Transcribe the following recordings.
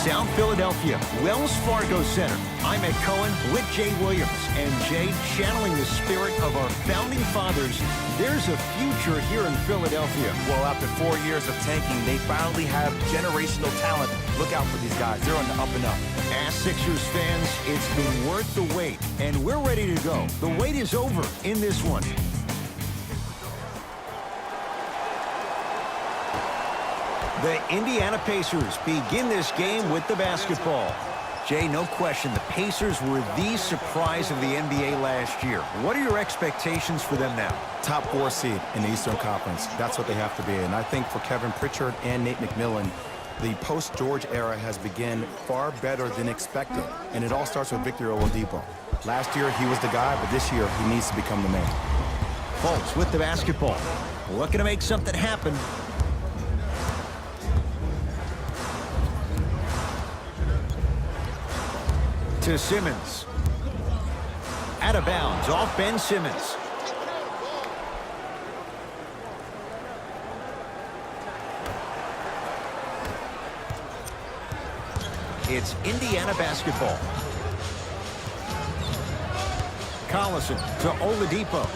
South Philadelphia, Wells Fargo Center. I'm Ed Cohen with Jay Williams. And Jay, channeling the spirit of our founding fathers, there's a future here in Philadelphia. Well, after 4 years of tanking, they finally have generational talent. Look out for these guys. They're on the up and up. Ask Sixers fans, it's been worth the wait, and we're ready to go. The wait is over in this one. The Indiana Pacers begin this game with the basketball. Jay, no question, the Pacers were the surprise of the NBA last year. What are your expectations for them now? Top 4 seed in the Eastern Conference. That's what they have to be. And I think for Kevin Pritchard and Nate McMillan, the post-George era has begun far better than expected. And it all starts with Victor Oladipo. Last year, he was the guy, but this year, he needs to become the man. Fultz with the basketball. Looking to make something happen. To Simmons. Out of bounds, off Ben Simmons. It's Indiana basketball. Collison to Oladipo.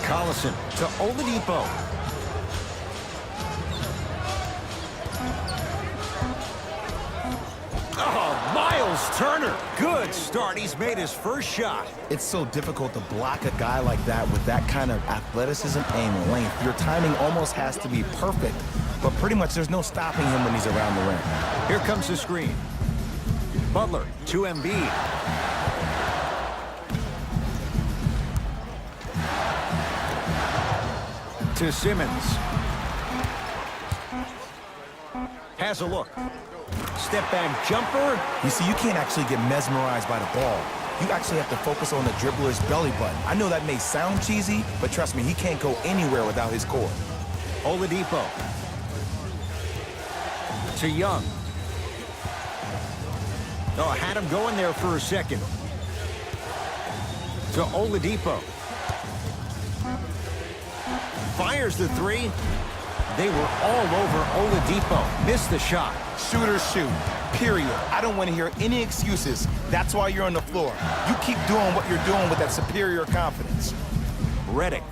Collison to Oladipo. Oh, Miles Turner. Good start. He's made his first shot. It's so difficult to block a guy like that with that kind of athleticism and length. Your timing almost has to be perfect, but pretty much there's no stopping him when he's around the rim. Here comes the screen. Butler to Embiid. To Simmons. Has a look. Step back jumper. You see, you can't actually get mesmerized by the ball. You actually have to focus on the dribbler's belly button. I know that may sound cheesy, but trust me, he can't go anywhere without his core. Oladipo. To Young. Oh, had him going there for a second. To Oladipo. Fires the three. They were all over Oladipo. Missed the shot. Shooters shoot, period. I don't want to hear any excuses. That's why you're on the floor. You keep doing what you're doing with that superior confidence. Redick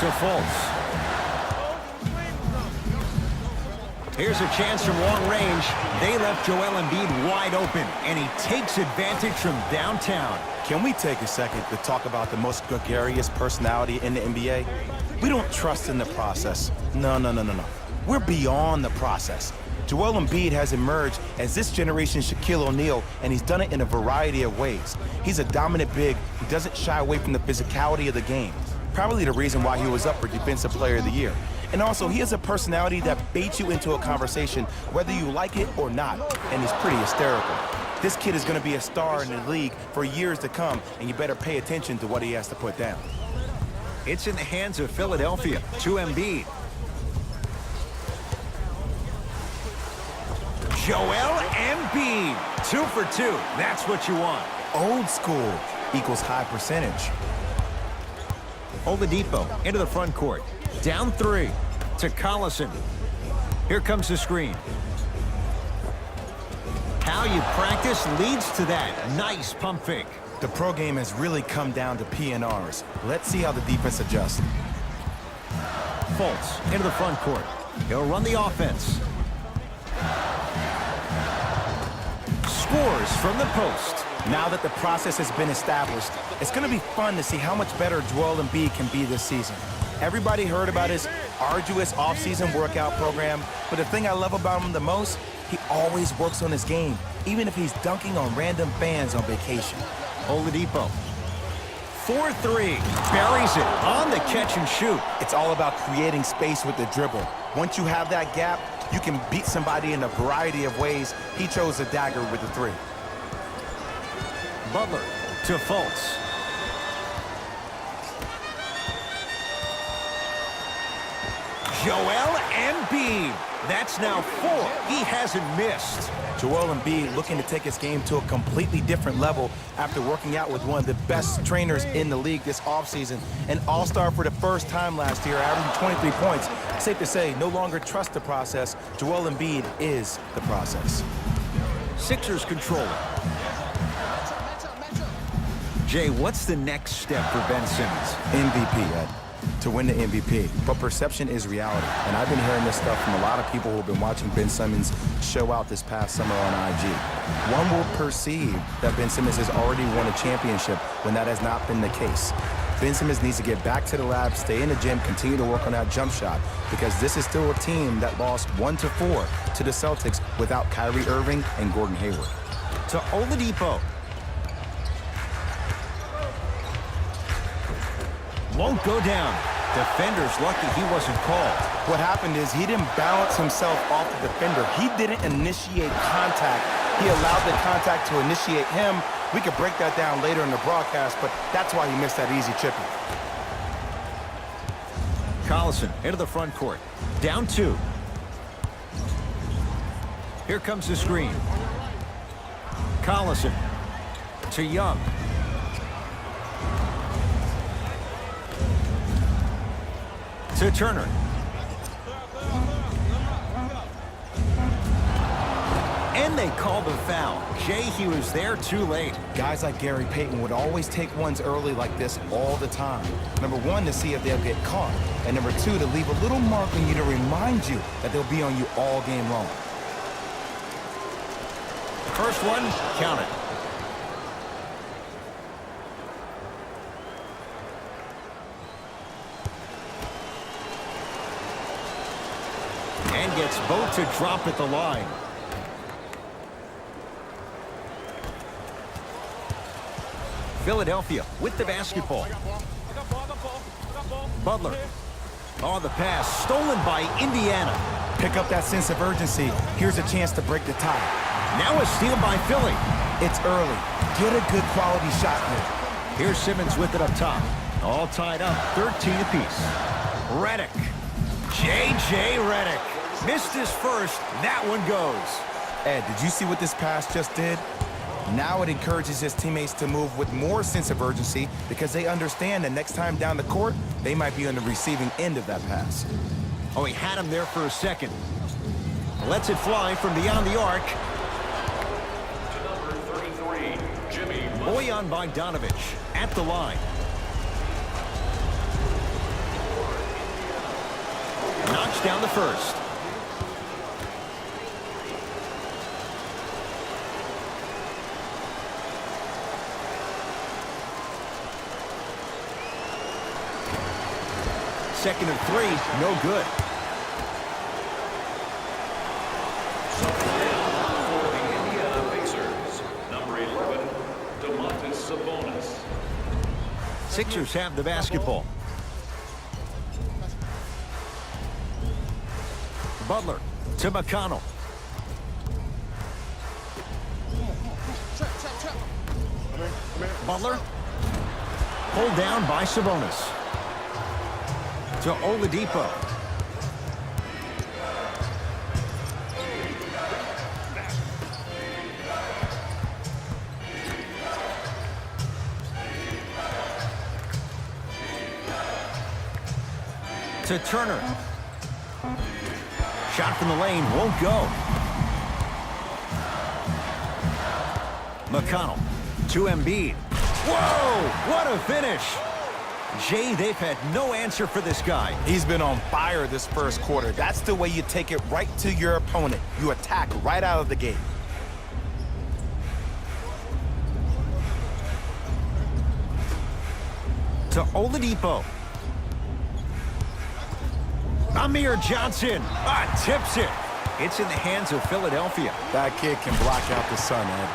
to Fultz. Here's a chance from long range. They left Joel Embiid wide open, and he takes advantage from downtown. Can we take a second to talk about the most gregarious personality in the NBA? We don't trust in the process. No. We're beyond the process. Joel Embiid has emerged as this generation's Shaquille O'Neal, and he's done it in a variety of ways. He's a dominant big who doesn't shy away from the physicality of the game. Probably the reason why he was up for Defensive Player of the Year. And also, he has a personality that baits you into a conversation, whether you like it or not, and he's pretty hysterical. This kid is going to be a star in the league for years to come, and you better pay attention to what he has to put down. It's in the hands of Philadelphia to Embiid. Joel Embiid, 2 for 2. That's what you want. Old school equals high percentage. Oladipo into the front court. Down 3 to Collison. Here comes the screen. How you practice leads to that. Nice pump fake. The pro game has really come down to PNRs. Let's see how the defense adjusts. Fultz into the front court. He'll run the offense. Scores from the post. Now that the process has been established, it's going to be fun to see how much better Joel Embiid can be this season. Everybody heard about his arduous offseason workout program, but the thing I love about him the most, he always works on his game, even if he's dunking on random fans on vacation. Oladipo. 4-3. Buries it on the catch and shoot. It's all about creating space with the dribble. Once you have that gap, you can beat somebody in a variety of ways. He chose the dagger with the 3. Butler to Fultz. Joel Embiid. That's now 4. He hasn't missed. Joel Embiid looking to take his game to a completely different level after working out with one of the best trainers in the league this offseason. An all-star for the first time last year, averaging 23 points. Safe to say, no longer trust the process. Joel Embiid is the process. Sixers control it. Jay, what's the next step for Ben Simmons? MVP, Ed. To win the MVP. But perception is reality. And I've been hearing this stuff from a lot of people who have been watching Ben Simmons show out this past summer on IG. One will perceive that Ben Simmons has already won a championship when that has not been the case. Ben Simmons needs to get back to the lab, stay in the gym, continue to work on that jump shot, because this is still a team that lost 1-4 to the Celtics without Kyrie Irving and Gordon Hayward. To Oladipo. Won't go down. Defender's lucky he wasn't called. What happened is he didn't balance himself off the defender. He didn't initiate contact. He allowed the contact to initiate him. We could break that down later in the broadcast, but that's why he missed that easy chippy. Collison into the front court. Down 2. Here comes the screen. Collison to Young. To Turner. And they called the foul. Jay, he was there too late. Guys like Gary Payton would always take ones early like this all the time. Number 1, to see if they'll get caught. And number 2, to leave a little mark on you to remind you that they'll be on you all game long. First one, count it. And gets both to drop at the line. Philadelphia with the basketball. Butler. Oh, the pass stolen by Indiana. Pick up that sense of urgency. Here's a chance to break the tie. Now a steal by Philly. It's early. Get a good quality shot here. Here's Simmons with it up top. All tied up, 13 apiece. Redick. J.J. Redick. Missed his first. That one goes. Ed, did you see what this pass just did? Now it encourages his teammates to move with more sense of urgency because they understand that next time down the court, they might be on the receiving end of that pass. Oh, he had him there for a second. Lets it fly from beyond the arc. To number 33, Jimmy Bojan Bogdanovic at the line. Knocks down the first. Second and 3, no good. for the Indiana Pacers, number 11, Domantas Sabonis. Sixers have the basketball. Butler to McConnell. Butler pulled down by Sabonis. To Oladipo. To Turner. Shot from the lane won't go. McConnell to Embiid. Whoa! What a finish! Jay, they've had no answer for this guy. He's been on fire this first quarter. That's the way you take it right to your opponent. You attack right out of the gate. To Oladipo. Amir Johnson. Tips it. It's in the hands of Philadelphia. That kid can block out the sun, Ed.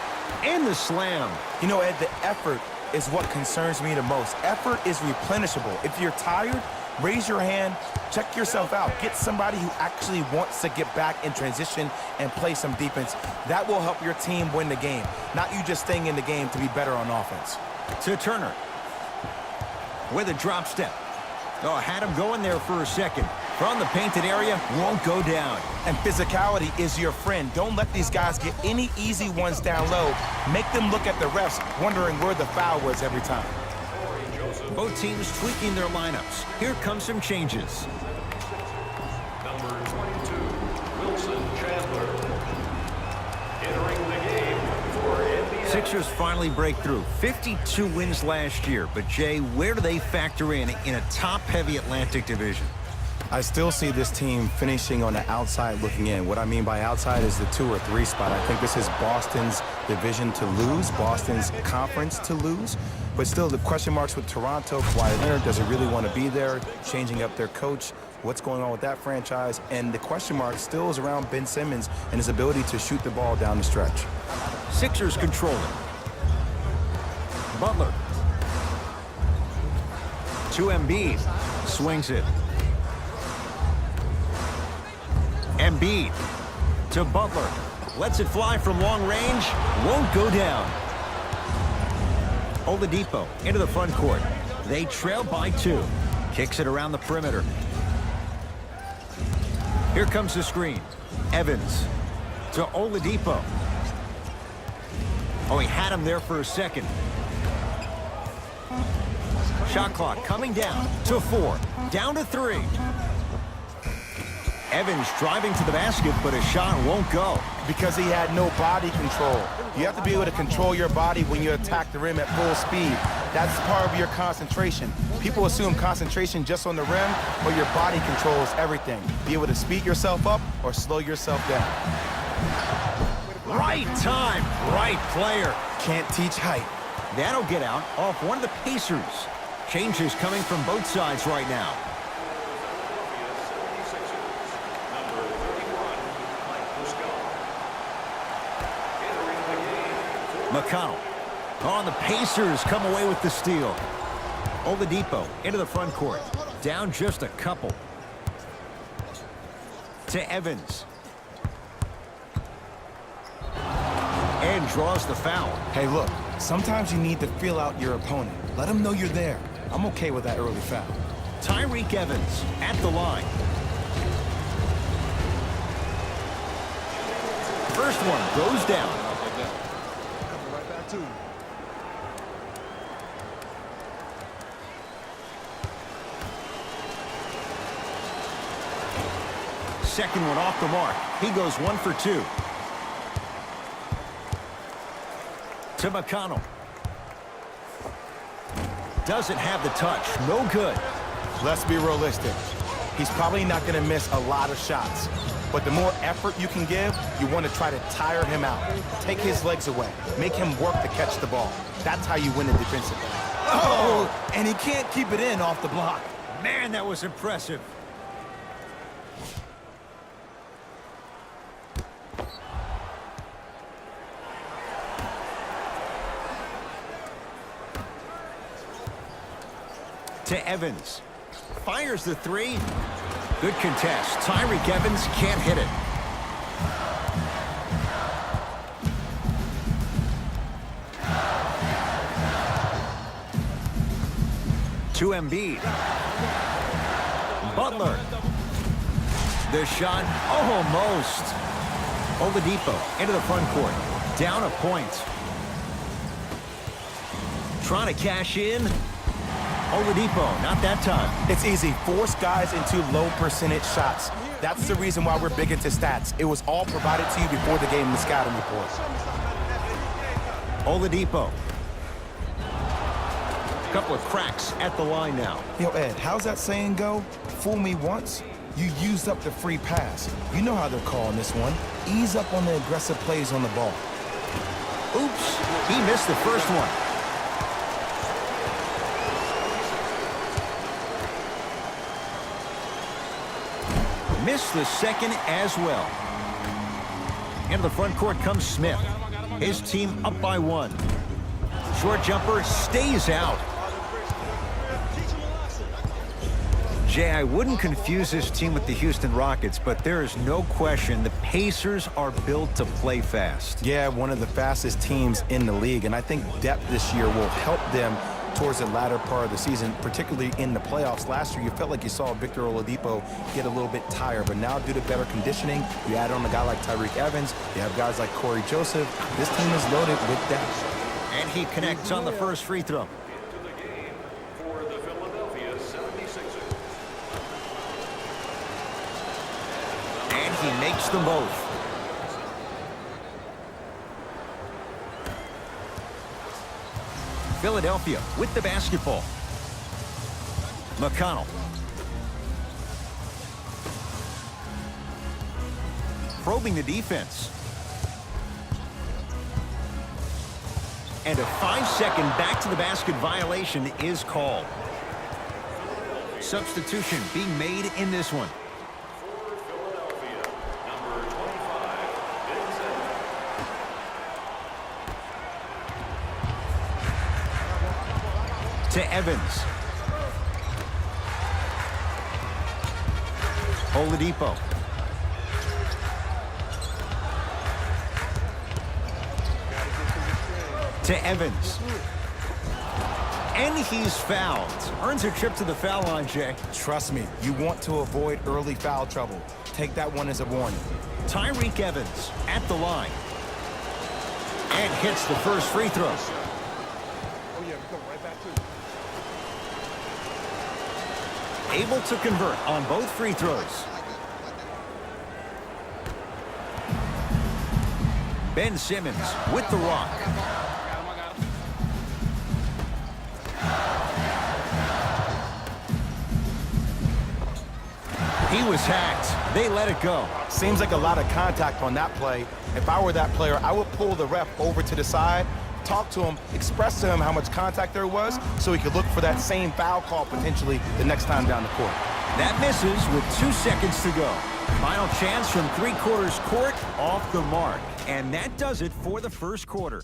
And the slam. You know, Ed, the effort is what concerns me the most. Effort is replenishable. If you're tired, raise your hand, check yourself out. Get somebody who actually wants to get back in transition and play some defense. That will help your team win the game, not you just staying in the game to be better on offense. To Turner. With a drop step. Oh, had him going there for a second. from the painted area won't go down. And physicality is your friend. Don't let these guys get any easy ones down low. Make them look at the refs, wondering where the foul was every time. Both teams tweaking their lineups. Here come some changes. Number 22, Wilson Chandler. Entering the game for Indiana. Sixers finally break through. 52 wins last year. But, Jay, where do they factor in a top-heavy Atlantic division? I still see this team finishing on the outside looking in. What I mean by outside is the 2 or 3 spot. I think this is Boston's division to lose, Boston's conference to lose. But still, the question marks with Toronto. Kawhi Leonard, does he really want to be there? Changing up their coach. What's going on with that franchise? And the question mark still is around Ben Simmons and his ability to shoot the ball down the stretch. Sixers controlling. Butler. To Embiid. Swings it. Embiid to Butler. Lets it fly from long range. Won't go down. Oladipo into the front court. They trail by 2. Kicks it around the perimeter. Here comes the screen. Evans to Oladipo. Oh, he had him there for a second. Shot clock coming down to 4. Down to 3. Evans driving to the basket, but a shot won't go. Because he had no body control. You have to be able to control your body when you attack the rim at full speed. That's part of your concentration. People assume concentration just on the rim, but your body controls everything. Be able to speed yourself up or slow yourself down. Right time, right player. Can't teach height. That'll get out off one of the Pacers. Changes coming from both sides right now. McConnell. Oh, the Pacers come away with the steal. Oladipo into the front court. Down just a couple. To Evans. And draws the foul. Hey, look, sometimes you need to feel out your opponent. Let them know you're there. I'm okay with that early foul. Tyreke Evans at the line. First one goes down. Second one off the mark. He goes 1 for 2. To McConnell. Doesn't have the touch. No good. Let's be realistic. He's probably not going to miss a lot of shots. But the more effort you can give, you want to try to tire him out. Take his legs away. Make him work to catch the ball. That's how you win it defensively. Oh, and he can't keep it in off the block. Man, that was impressive. To Evans. Fires the 3. Good contest. Tyreke Evans can't hit it. To Embiid. Butler. The shot almost. Oladipo into the front court. Down a point. Trying to cash in. Oladipo, not that time. It's easy. Force guys into low percentage shots. That's the reason why we're big into stats. It was all provided to you before the game in the scouting report. Oladipo. A couple of cracks at the line now. Yo, Ed, how's that saying go? Fool me once, you used up the free pass. You know how they're calling this one. Ease up on the aggressive plays on the ball. Oops, he missed the first one. Missed the second as well. Into the front court comes Smith. His team up by 1. Short jumper stays out. Jay, I wouldn't confuse this team with the Houston Rockets, but there is no question the Pacers are built to play fast. Yeah, one of the fastest teams in the league, and I think depth this year will help them towards the latter part of the season, particularly in the playoffs. Last year, you felt like you saw Victor Oladipo get a little bit tired, but now due to better conditioning, you add on a guy like Tyreke Evans, you have guys like Corey Joseph. This team is loaded with depth. And he connects on the first free throw. Into the game for the Philadelphia 76ers. And he makes them both. Philadelphia with the basketball. McConnell. Probing the defense. And a 5-second back-to-the-basket violation is called. Substitution being made in this one. For Philadelphia, number 25, Ben Simmons. To Evans. Oladipo. To Evans. And he's fouled. Earns a trip to the foul line, Jay. Trust me, you want to avoid early foul trouble. Take that one as a warning. Tyreke Evans at the line. And hits the first free throw. Able to convert on both free throws. Ben Simmons with the rock. He was hacked. They let it go. Seems like a lot of contact on that play. If I were that player, I would pull the ref over to the side, talk to him, express to him how much contact there was so he could look for that same foul call potentially the next time down the court. That misses with 2 seconds to go. Final chance from three-quarters court, off the mark. And that does it for the first quarter.